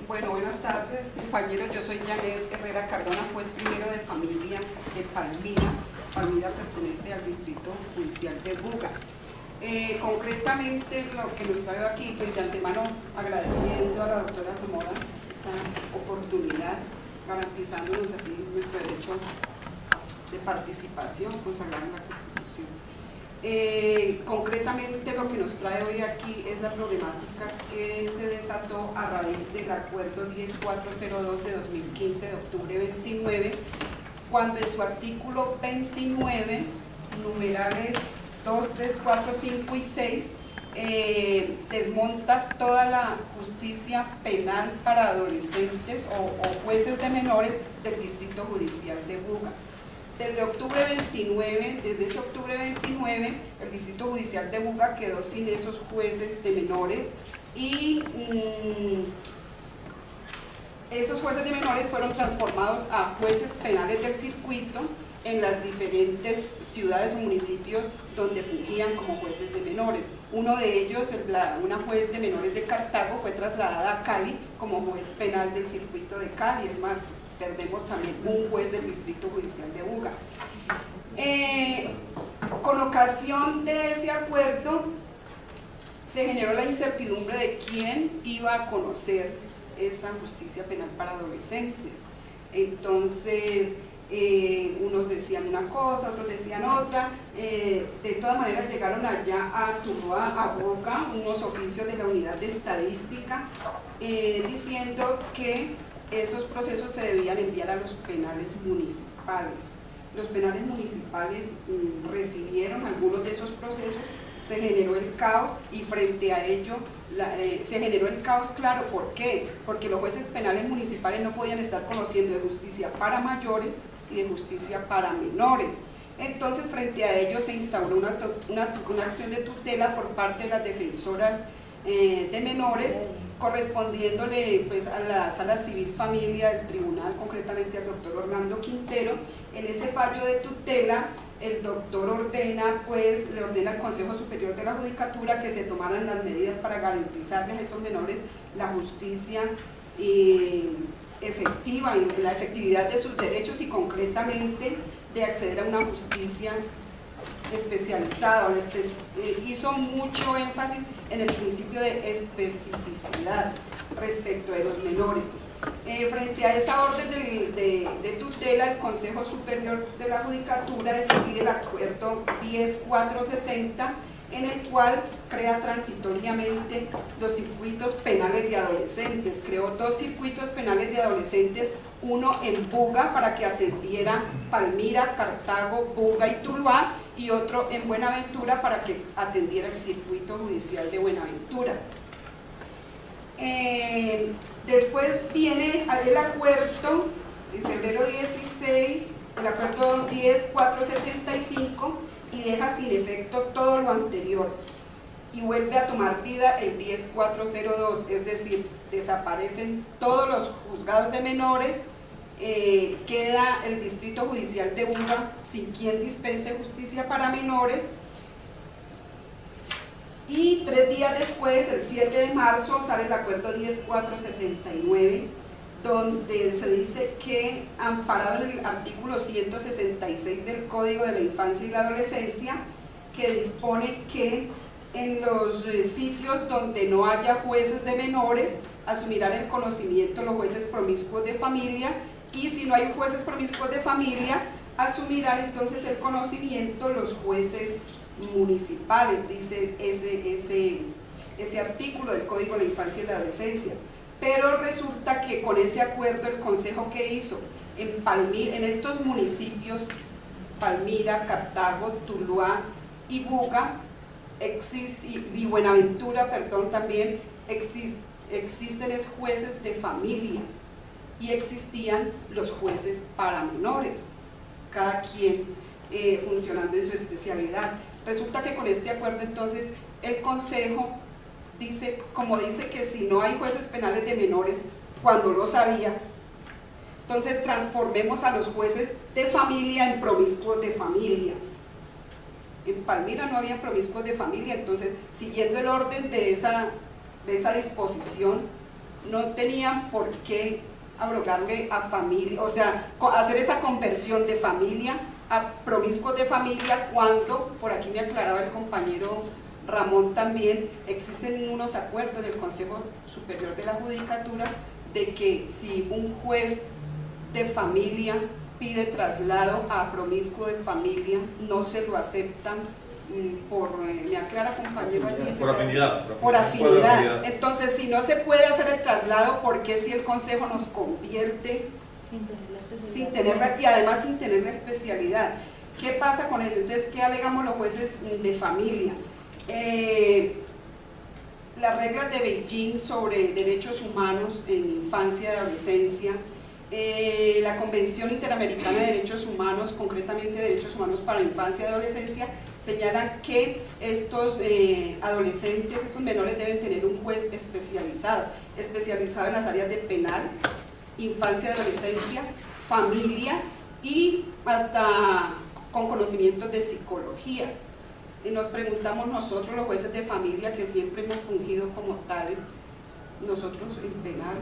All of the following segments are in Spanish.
Bueno, buenas tardes, compañeros. Yo soy Janet Herrera Cardona, juez primero de familia de Palmira. Palmira pertenece al distrito judicial de Buga. Concretamente, lo que nos trae aquí, pues de antemano agradeciendo a la doctora Zamora esta oportunidad, garantizándonos así nuestro derecho de participación consagrado en la Constitución. Concretamente lo que nos trae hoy aquí es la problemática que se desató a raíz del acuerdo 10402 de 2015 de octubre 29, cuando en su artículo 29, numerales 2, 3, 4, 5 y 6, desmonta toda la justicia penal para adolescentes o jueces de menores del Distrito Judicial de Buga. Desde ese octubre 29, el Distrito Judicial de Buga quedó sin esos jueces de menores y esos jueces de menores fueron transformados a jueces penales del circuito en las diferentes ciudades o municipios donde fungían como jueces de menores. Uno de ellos, una juez de menores de Cartago, fue trasladada a Cali como juez penal del circuito de Cali. Es más, pues, perdemos también un juez del Distrito Judicial de Buga. Con ocasión de ese acuerdo se generó la incertidumbre de quién iba a conocer esa justicia penal para adolescentes. Entonces, unos decían una cosa, otros decían otra. De todas maneras llegaron allá a Tuluá, a Boca, unos oficios de la unidad de estadística diciendo que esos procesos se debían enviar a los penales municipales. Los penales municipales recibieron algunos de esos procesos, se generó el caos y frente a ello se generó el caos, claro, ¿por qué? Porque los jueces penales municipales no podían estar conociendo de justicia para mayores y de justicia para menores. Entonces, frente a ello se instauró una acción de tutela por parte de las defensoras de menores, correspondiéndole pues a la Sala Civil Familia del Tribunal, concretamente al doctor Orlando Quintero. En ese fallo de tutela, el doctor le ordena al Consejo Superior de la Judicatura que se tomaran las medidas para garantizarles a esos menores la justicia efectiva y la efectividad de sus derechos y concretamente de acceder a una justicia especializada. Hizo mucho énfasis en el principio de especificidad respecto de los menores. Frente a esa orden de tutela, el Consejo Superior de la Judicatura decidió el acuerdo 10460, en el cual crea transitoriamente los circuitos penales de adolescentes. Creó dos circuitos penales de adolescentes, uno en Buga para que atendiera Palmira, Cartago, Buga y Tuluá, y otro en Buenaventura para que atendiera el circuito judicial de Buenaventura. Después viene el acuerdo, en febrero 16, el acuerdo 10475, y deja sin efecto todo lo anterior y vuelve a tomar vida el 10402, es decir, desaparecen todos los juzgados de menores, queda el Distrito Judicial de Buga sin quien dispense justicia para menores. Y 3 días después, el 7 de marzo, sale el acuerdo 10479, donde se dice que, amparado en el artículo 166 del Código de la Infancia y la Adolescencia, que dispone que en los sitios donde no haya jueces de menores, asumirán el conocimiento los jueces promiscuos de familia, y si no hay jueces promiscuos de familia, asumirán entonces el conocimiento los jueces municipales, dice ese artículo del Código de la Infancia y la Adolescencia. Pero resulta que con ese acuerdo el Consejo que hizo en estos municipios, Palmira, Cartago, Tuluá y Buga, y Buenaventura, perdón, también existen jueces de familia y existían los jueces para menores, cada quien funcionando en su especialidad. Resulta que con este acuerdo entonces el Consejo dice que si no hay jueces penales de menores, cuando lo sabía, entonces transformemos a los jueces de familia en promiscuos de familia. En Palmira no había promiscuos de familia, entonces siguiendo el orden de esa disposición, no tenían por qué abrogarle a familia, o sea, hacer esa conversión de familia a promiscuos de familia, cuando, por aquí me aclaraba el compañero Ramón también, existen unos acuerdos del Consejo Superior de la Judicatura de que si un juez de familia pide traslado a promiscuo de familia, no se lo aceptan por, me aclara compañero allí, por afinidad. Por afinidad. Entonces, si no se puede hacer el traslado, ¿por qué si el Consejo nos convierte sin tenerla, y además sin tener la especialidad? ¿Qué pasa con eso? Entonces, ¿qué alegamos los jueces de familia? Las reglas de Beijing sobre derechos humanos en infancia y adolescencia, la Convención Interamericana de Derechos Humanos, concretamente Derechos Humanos para Infancia y Adolescencia, señalan que estos adolescentes, estos menores deben tener un juez especializado en las áreas de penal, infancia y adolescencia, familia y hasta con conocimientos de psicología. Y nos preguntamos nosotros, los jueces de familia, que siempre hemos fungido como tales, nosotros en penal,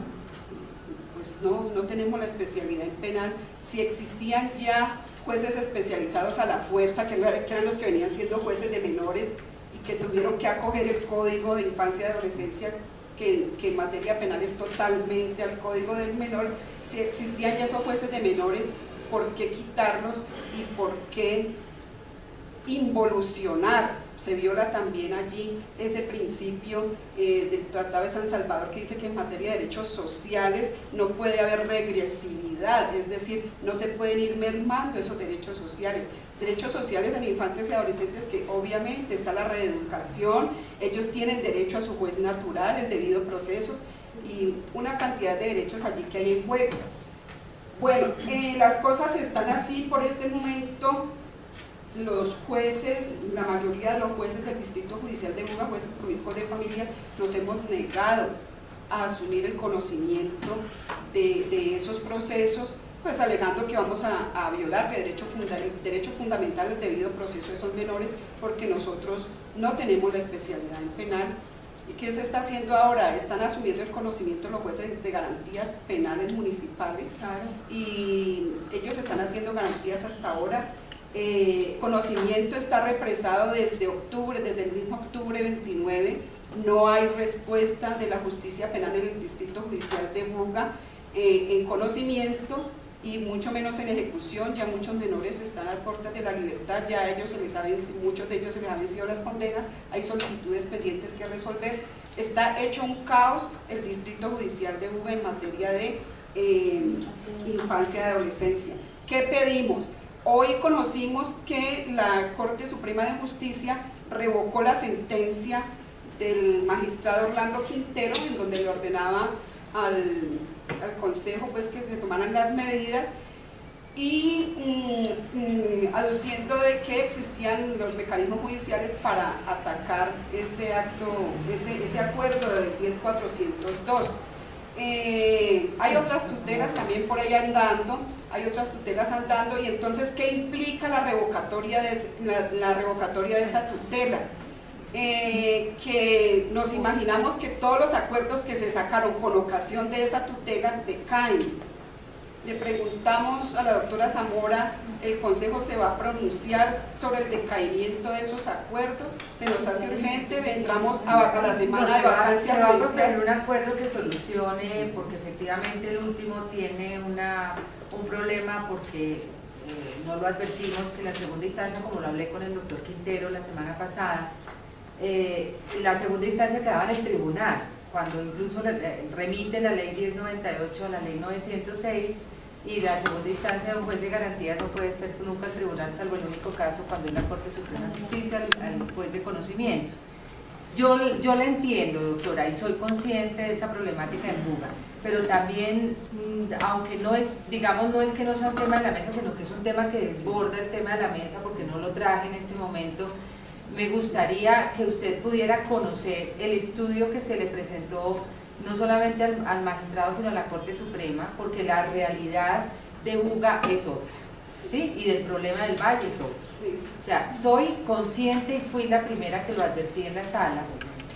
pues no tenemos la especialidad en penal. Si existían ya jueces especializados a la fuerza, que eran los que venían siendo jueces de menores y que tuvieron que acoger el Código de Infancia y Adolescencia, que en materia penal es totalmente al Código del Menor, si existían ya esos jueces de menores, ¿por qué quitarlos y por qué involucionar? Se viola también allí ese principio del Tratado de San Salvador, que dice que en materia de derechos sociales no puede haber regresividad, es decir, no se pueden ir mermando esos derechos sociales. Derechos sociales en infantes y adolescentes, que obviamente está la reeducación, ellos tienen derecho a su juez natural, el debido proceso y una cantidad de derechos allí que hay en juego. Bueno, las cosas están así por este momento. Los jueces, la mayoría de los jueces del Distrito Judicial de Buga, jueces promiscuos de familia, nos hemos negado a asumir el conocimiento de esos procesos, pues alegando que vamos a violar el derecho fundamental del debido proceso de esos menores, porque nosotros no tenemos la especialidad en penal. ¿Y qué se está haciendo ahora? Están asumiendo el conocimiento los jueces de garantías penales municipales, claro, y ellos están haciendo garantías hasta ahora. Conocimiento está represado desde el mismo octubre 29, no hay respuesta de la justicia penal en el Distrito Judicial de Buga en conocimiento y mucho menos en ejecución. Ya muchos menores están a puertas de la libertad, ya muchos de ellos se les han vencido las condenas, hay solicitudes pendientes que resolver. Está hecho un caos el Distrito Judicial de Buga en materia de infancia y adolescencia. ¿Qué pedimos? Hoy conocimos que la Corte Suprema de Justicia revocó la sentencia del magistrado Orlando Quintero, en donde le ordenaba al Consejo pues que se tomaran las medidas, y aduciendo de que existían los mecanismos judiciales para atacar ese acuerdo del 10.402. Hay otras tutelas también por ahí andando, y entonces, ¿qué implica la revocatoria de esa tutela? Que nos imaginamos que todos los acuerdos que se sacaron con ocasión de esa tutela decaen. Le preguntamos a la doctora Zamora, ¿el Consejo se va a pronunciar sobre el decaimiento de esos acuerdos? Se nos hace urgente, entramos a la semana de vacancia. Se va a proponer un acuerdo que solucione, porque efectivamente el último tiene un problema, porque no lo advertimos, que la segunda instancia, como lo hablé con el doctor Quintero la semana pasada, la segunda instancia quedaba en el tribunal, cuando incluso remite la ley 1098 a la ley 906, y la segunda instancia de un juez de garantía no puede ser nunca el tribunal, salvo el único caso cuando es la Corte Suprema de Justicia, al juez de conocimiento. Yo la entiendo, doctora, y soy consciente de esa problemática en Buga, pero también, aunque no es que no sea un tema de la mesa, sino que es un tema que desborda el tema de la mesa, porque no lo traje en este momento, me gustaría que usted pudiera conocer el estudio que se le presentó no solamente al magistrado, sino a la Corte Suprema, porque la realidad de Buga es otra, ¿sí? Y del problema del Valle es otro. Sí. O sea, soy consciente y fui la primera que lo advertí en la sala,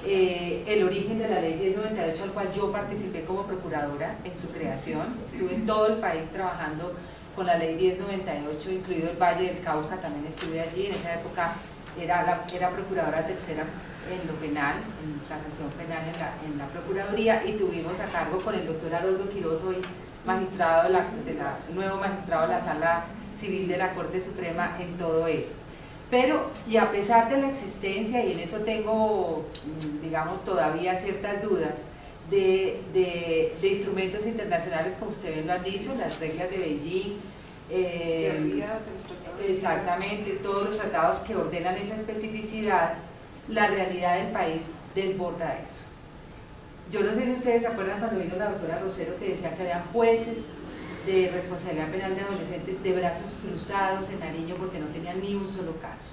el origen de la ley 1098, al cual yo participé como procuradora en su creación. Estuve en todo el país trabajando con la ley 1098, incluido el Valle del Cauca, también estuve allí. En esa época era procuradora tercera en lo penal, en casación penal en la Procuraduría, y tuvimos a cargo con el doctor Haroldo Quiroz, hoy magistrado nuevo magistrado de la Sala Civil de la Corte Suprema, en todo eso. Pero, y a pesar de la existencia, y en eso tengo, digamos, todavía ciertas dudas, de instrumentos internacionales, como usted bien lo ha dicho, las reglas de Beijing, exactamente, todos los tratados que ordenan esa especificidad, la realidad del país desborda eso. Yo no sé si ustedes se acuerdan cuando vino la doctora Rosero, que decía que había jueces de responsabilidad penal de adolescentes de brazos cruzados en Nariño porque no tenían ni un solo caso.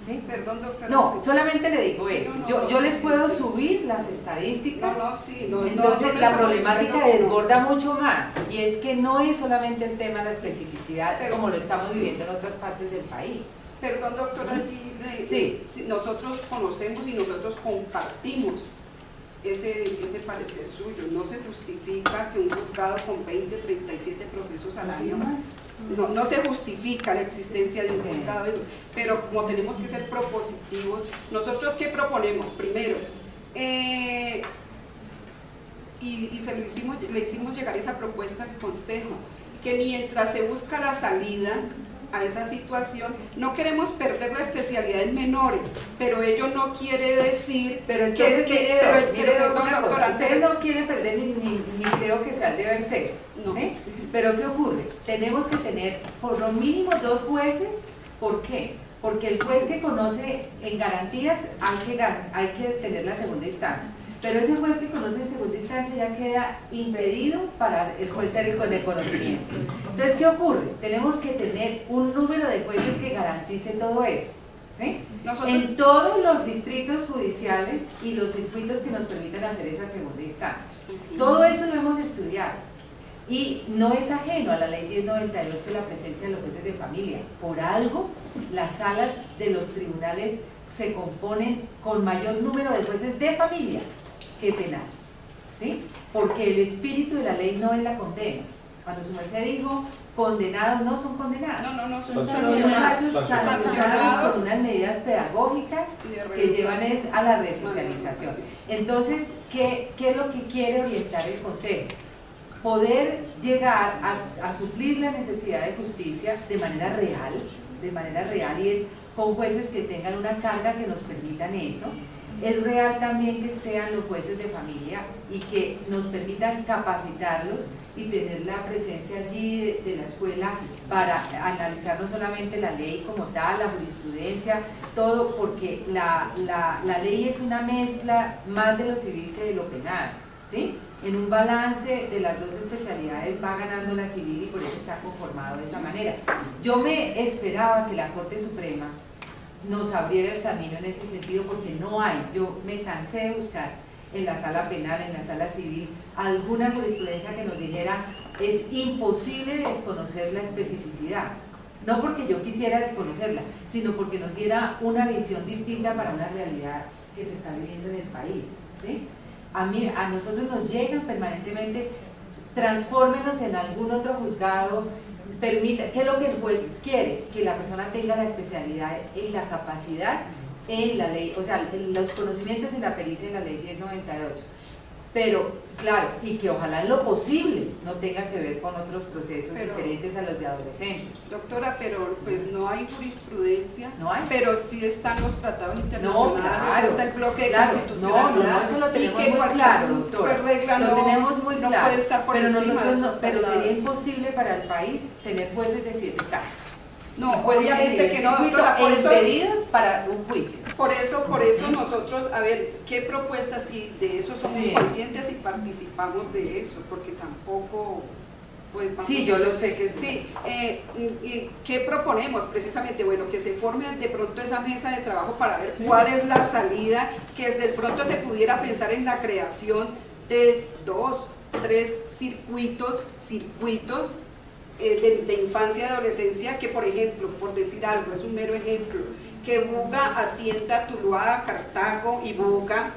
¿Sí? Perdón, doctora. No, solamente le digo sí, eso. No, yo les puedo sí. subir las estadísticas. Entonces la problemática desborda mucho más, y es que no es solamente el tema de la especificidad, como lo estamos viviendo en otras partes del país. Perdón, doctora, sí. Nosotros conocemos y nosotros compartimos ese parecer suyo. No se justifica que un juzgado con 20, 37 procesos al año, no se justifica la existencia de un juzgado, eso, pero como tenemos que ser propositivos, nosotros ¿qué proponemos? Primero, y le hicimos llegar esa propuesta al Consejo, que mientras se busca la salida a esa situación, no queremos perder la especialidad en menores, pero ello no quiere decir ustedes no quieren perder ni creo que sea el deber ser, no. ¿Sí? Pero ¿qué ocurre? Tenemos que tener por lo mínimo 2 jueces. ¿Por qué? Porque el juez que conoce en garantías hay que tener la segunda instancia, pero ese juez que conoce en segunda instancia ya queda impedido para el juez de conocimiento. Entonces, ¿qué ocurre? Tenemos que tener un número de jueces que garantice todo eso, ¿sí? En todos los distritos judiciales y los circuitos que nos permitan hacer esa segunda instancia. Todo eso lo hemos estudiado. Y no es ajeno a la ley 1098 la presencia de los jueces de familia. Por algo, las salas de los tribunales se componen con mayor número de jueces de familia que penal, ¿sí? Porque el espíritu de la ley no es la condena. Cuando su merced dijo condenados, no son condenados. No, son sancionados con unas medidas pedagógicas que llevan a la resocialización. Entonces, ¿qué es lo que quiere orientar el Consejo? Poder llegar a suplir la necesidad de justicia de manera real, y es con jueces que tengan una carga que nos permitan eso. Es real también que sean los jueces de familia y que nos permitan capacitarlos y tener la presencia allí de la escuela para analizar no solamente la ley como tal, la jurisprudencia, todo, porque la ley es una mezcla más de lo civil que de lo penal, ¿sí? En un balance de las dos especialidades va ganando la civil y por eso está conformado de esa manera. Yo me esperaba que la Corte Suprema nos abriera el camino en ese sentido, porque no hay. Yo me cansé de buscar en la sala penal, en la sala civil, alguna jurisprudencia que nos dijera es imposible desconocer la especificidad. No porque yo quisiera desconocerla, sino porque nos diera una visión distinta para una realidad que se está viviendo en el país, ¿sí? A nosotros nos llegan permanentemente, transfórmenos en algún otro juzgado, permita, ¿qué es lo que el juez quiere? Que la persona tenga la especialidad y la capacidad en la ley, o sea, los conocimientos y la pericia en la ley 1098. Pero, claro, y que ojalá en lo posible no tenga que ver con otros procesos diferentes a los de adolescentes. Doctora, pero pues no hay jurisprudencia, ¿No hay? Pero sí están los tratados internacionales, no, claro, está el bloque de claro, constitucionalidad. No, eso lo tenemos muy claro, doctora. Lo tenemos muy claro, puede estar por pero encima de esos pero tratados. sería imposible para el país tener jueces de 7 casos. No, obviamente que no, doctora, por eso impedidos para un juicio. Por eso nosotros, a ver, ¿qué propuestas? Y de eso somos conscientes y participamos de eso, porque tampoco, pues vamos yo lo sé que sí, y ¿qué proponemos? Precisamente, bueno, que se forme de pronto esa mesa de trabajo para ver cuál es la salida, que desde pronto se pudiera pensar en la creación de 2, 3 circuitos de infancia y adolescencia, que por ejemplo, por decir algo, es un mero ejemplo, que Buga atienda a Tuluá, Cartago y Buga,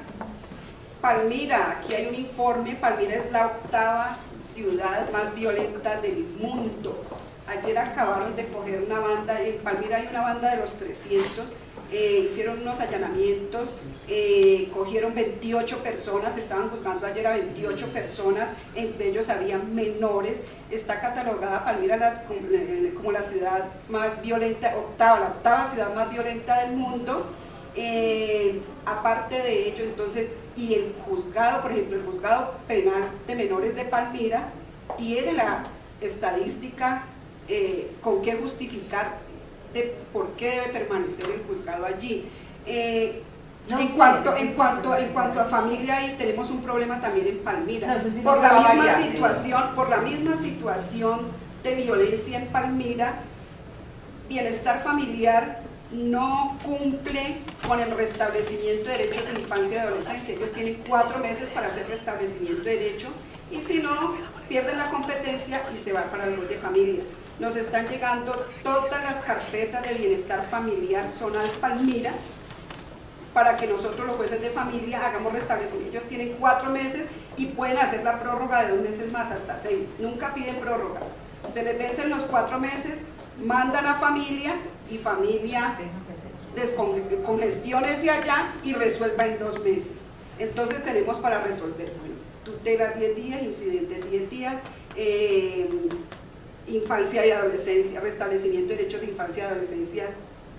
Palmira, aquí hay un informe. Palmira es la 8ª ciudad más violenta del mundo. Ayer acabaron de coger una banda, en Palmira hay una banda de los 300, hicieron unos allanamientos, cogieron 28 personas, estaban juzgando ayer a 28 personas, entre ellos habían menores. Está catalogada Palmira como la ciudad más violenta, la 8ª ciudad más violenta del mundo. Aparte de ello, entonces, y el juzgado, por ejemplo, el juzgado penal de menores de Palmira tiene la estadística con qué justificar de por qué debe permanecer el juzgado allí. En cuanto a familia, ahí tenemos un problema también en Palmira, por la misma situación de violencia en Palmira. Bienestar familiar no cumple con el restablecimiento de derechos de infancia y adolescencia. Ellos tienen 4 meses para hacer restablecimiento de derecho, y si no, pierden la competencia y se va para el juez de familia. Nos están llegando todas las carpetas de bienestar familiar zonal Palmira para que nosotros, los jueces de familia, hagamos restablecimiento. Ellos tienen 4 meses y pueden hacer la prórroga de 2 meses más, hasta 6. Nunca piden prórroga. Se les vencen los 4 meses, mandan a familia y familia descongestiónese allá y resuelva en 2 meses. Entonces tenemos para resolver tutelas 10 días, incidentes 10 días, infancia y adolescencia, restablecimiento de derechos de infancia y adolescencia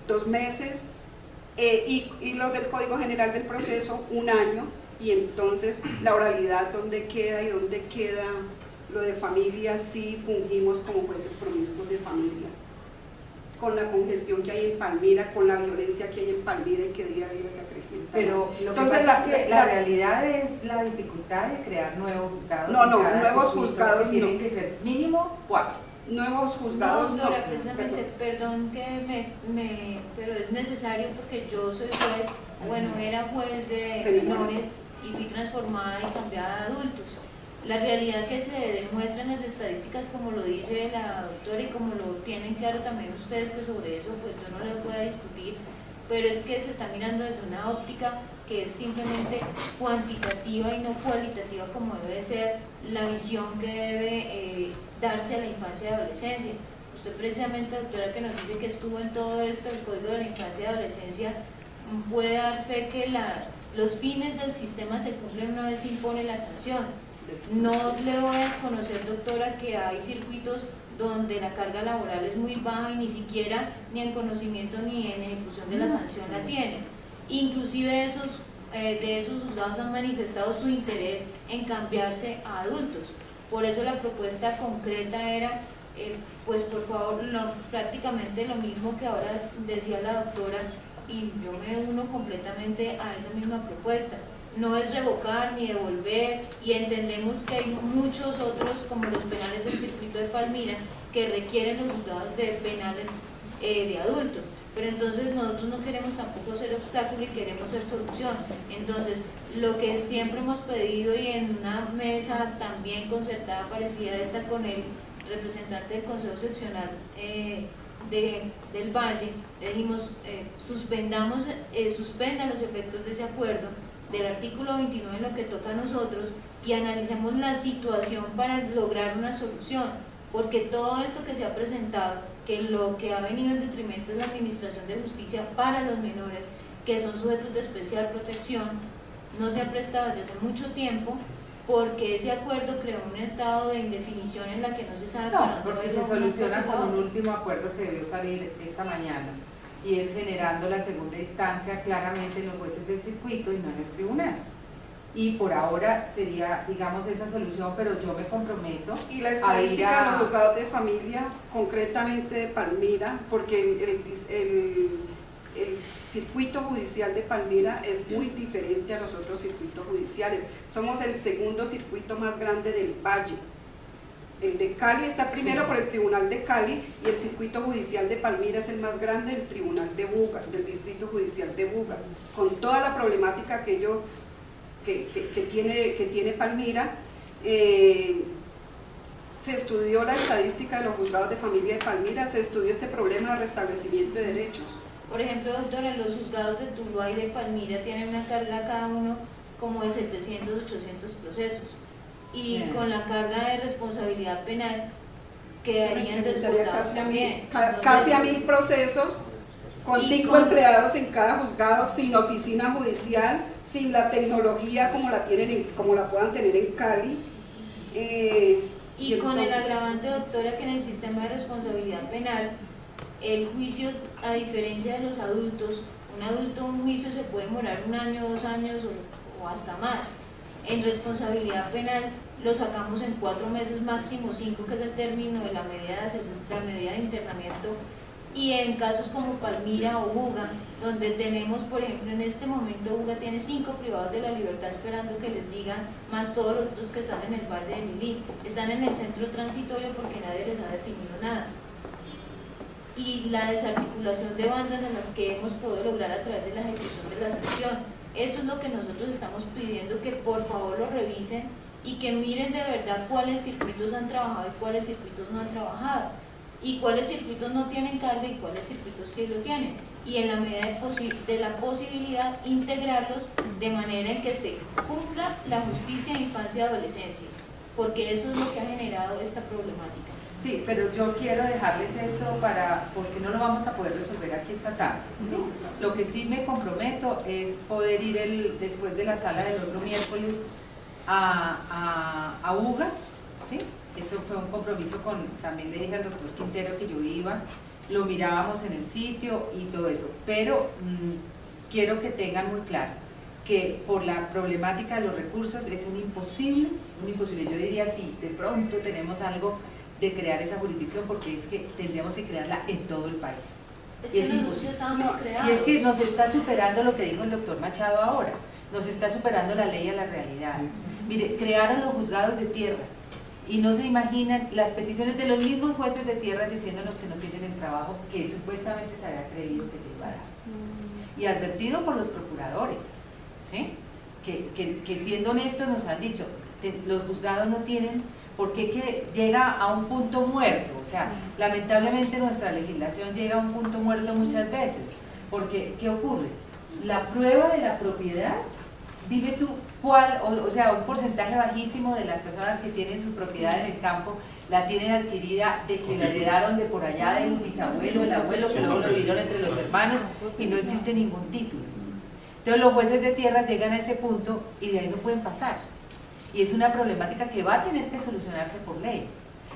2 meses, y los del Código General del Proceso 1 año. Y entonces la oralidad, ¿dónde queda? Y dónde queda lo de familia si fungimos como jueces promiscuos de familia, con la congestión que hay en Palmira, con la violencia que hay en Palmira y que día a día se acrecienta. Pero lo entonces, que pasa es que la realidad es la dificultad de crear nuevos juzgados. Nuevos juzgados que tienen que ser mínimo 4. Nuevos juzgados. No, doctora, precisamente, perdón que pero es necesario, porque yo soy juez, bueno, era juez de menores y fui transformada y cambiada a adultos. La realidad que se demuestra en las estadísticas, como lo dice la doctora y como lo tienen claro también ustedes, que sobre eso pues yo no le puedo discutir, pero es que se está mirando desde una óptica que es simplemente cuantitativa y no cualitativa, como debe ser la visión que debe darse a la infancia y adolescencia. Usted precisamente, doctora, que nos dice que estuvo en todo esto, el Código de la Infancia y Adolescencia, puede dar fe que los fines del sistema se cumplen una vez se impone la sanción. No le voy a desconocer, doctora, que hay circuitos donde la carga laboral es muy baja y ni siquiera ni en conocimiento ni en ejecución de la sanción la tienen. Inclusive de esos juzgados han manifestado su interés en cambiarse a adultos. Por eso la propuesta concreta era, pues por favor, prácticamente lo mismo que ahora decía la doctora, y yo me uno completamente a esa misma propuesta. No es revocar ni devolver, y entendemos que hay muchos otros, como los penales del circuito de Palmira, que requieren los juzgados de penales de adultos. Pero entonces nosotros no queremos tampoco ser obstáculo y queremos ser solución. Entonces, lo que siempre hemos pedido, y en una mesa también concertada parecida a esta con el representante del Consejo Seccional del Valle, le dijimos, suspendan los efectos de ese acuerdo del artículo 29 en lo que toca a nosotros, y analicemos la situación para lograr una solución, porque todo esto que se ha presentado, que lo que ha venido en detrimento es la administración de justicia para los menores, que son sujetos de especial protección, no se ha prestado desde hace mucho tiempo, porque ese acuerdo creó un estado de indefinición en la que no se sabe para dónde va a ir. Porque se soluciona con un último acuerdo que debió salir esta mañana, y es generando la segunda instancia claramente en los jueces del circuito y no en el tribunal. Y por ahora sería, digamos, esa solución, pero yo me comprometo. Y la estadística de los juzgados de familia, concretamente de Palmira, porque el circuito judicial de Palmira es muy diferente a los otros circuitos judiciales. Somos el segundo circuito más grande del Valle. El de Cali está primero por el Tribunal de Cali, y el circuito judicial de Palmira es el más grande del Tribunal de Buga, del Distrito Judicial de Buga, con toda la problemática que tiene Palmira. Se estudió la estadística de los juzgados de familia de Palmira, se estudió este problema de restablecimiento de derechos. Por ejemplo, doctora, los juzgados de Tuluá y de Palmira tienen una carga cada uno como de 700, 800 procesos. Y Sí. con la carga de responsabilidad penal quedarían incrementaría desbordados casi a también. casi a Entonces, 1000 procesos, con y 5 con- empleados en cada juzgado, sin oficina judicial, sin la tecnología como la como la puedan tener en Cali. Y con el entonces, agravante, doctora, que en el sistema de responsabilidad penal, el juicio, a diferencia de los adultos, un juicio se puede demorar 1 año, 2 años o hasta más. En responsabilidad penal lo sacamos en 4 meses máximo, 5, que es el término de la medida de internamiento. Y en casos como Palmira o Buga, donde tenemos, por ejemplo, en este momento Buga tiene 5 privados de la libertad esperando que les digan, más todos los otros que están en el Valle de Lili, están en el centro transitorio porque nadie les ha definido nada. Y la desarticulación de bandas en las que hemos podido lograr a través de la ejecución de la sanción, eso es lo que nosotros estamos pidiendo, que por favor lo revisen y que miren de verdad cuáles circuitos han trabajado y cuáles circuitos no han trabajado, y cuáles circuitos no tienen carga y cuáles circuitos sí lo tienen, y en la medida de la posibilidad integrarlos de manera en que se cumpla la justicia de infancia y adolescencia, porque eso es lo que ha generado esta problemática. Sí, pero yo quiero dejarles esto porque no lo vamos a poder resolver aquí esta tarde, ¿sí? Lo que sí me comprometo es poder ir después de la sala del otro miércoles a UGA, ¿sí? Eso fue un compromiso también le dije al doctor Quintero que yo iba, lo mirábamos en el sitio y todo eso, pero quiero que tengan muy claro que por la problemática de los recursos es un imposible, yo diría si de pronto tenemos algo de crear esa jurisdicción, porque es que tendríamos que crearla en todo el país. Es Y que es nosotros imposible. estábamos creados. Y es que nos está superando lo que dijo el doctor Machado ahora, nos está superando la ley a la realidad. Mire, crearon los juzgados de tierras y no se imaginan las peticiones de los mismos jueces de tierras diciéndonos que no tienen el trabajo que supuestamente se había creído que se iba a dar. Y advertido por los procuradores, ¿sí? Que siendo honestos nos han dicho, los juzgados no tienen por qué, que llega a un punto muerto. O sea, lamentablemente nuestra legislación llega a un punto muerto muchas veces, porque ¿qué ocurre? La prueba de la propiedad, dime tú cuál, o sea, un porcentaje bajísimo de las personas que tienen su propiedad en el campo la tienen adquirida de que la heredaron de por allá del bisabuelo, el abuelo, que luego lo dieron entre los hermanos y no existe ningún título. Entonces los jueces de tierras llegan a ese punto y de ahí no pueden pasar. Y es una problemática que va a tener que solucionarse por ley.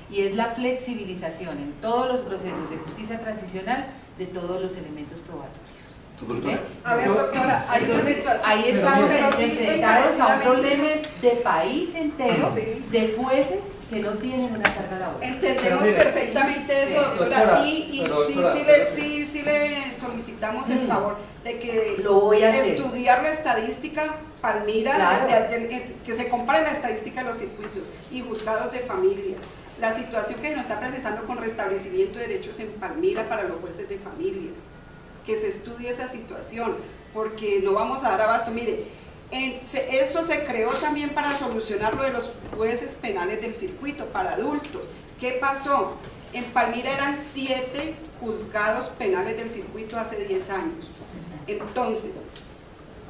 Y es la flexibilización en todos los procesos de justicia transicional de todos los elementos probatorios. ¿Sí? A ver, doctora, hay una Entonces, situación. ahí estamos Pero sí, enfrentados a un encarecidamente, problema de país entero, Sí. de jueces que no tienen una carga laboral. Entendemos Pero mire, perfectamente eso, sí, doctora, doctora, y pero sí, doctora, sí le solicitamos el favor de que Lo voy a hacer. estudiar la estadística Palmira, Claro. que se compare la estadística de los circuitos y juzgados de familia, la situación que nos está presentando con restablecimiento de derechos en Palmira para los jueces de familia, que se estudie esa situación, porque no vamos a dar abasto. Mire, esto se creó también para solucionar lo de los jueces penales del circuito para adultos. ¿Qué pasó? En Palmira eran 7 juzgados penales del circuito hace 10 años. Entonces,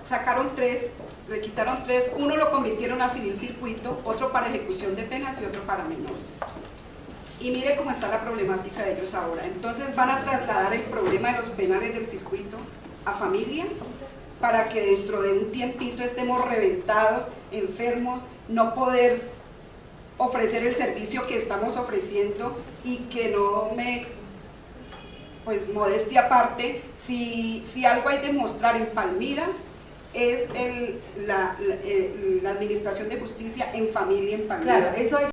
sacaron 3, le quitaron 3, uno lo convirtieron a civil circuito, otro para ejecución de penas y otro para menores. Y mire cómo está la problemática de ellos ahora. Entonces van a trasladar el problema de los penales del circuito a familia, para que dentro de un tiempito estemos reventados, enfermos, no poder ofrecer el servicio que estamos ofreciendo, y que no me, pues modestia aparte, si algo hay de mostrar en Palmira es la administración de justicia en familia en Palmira. Claro, eso hay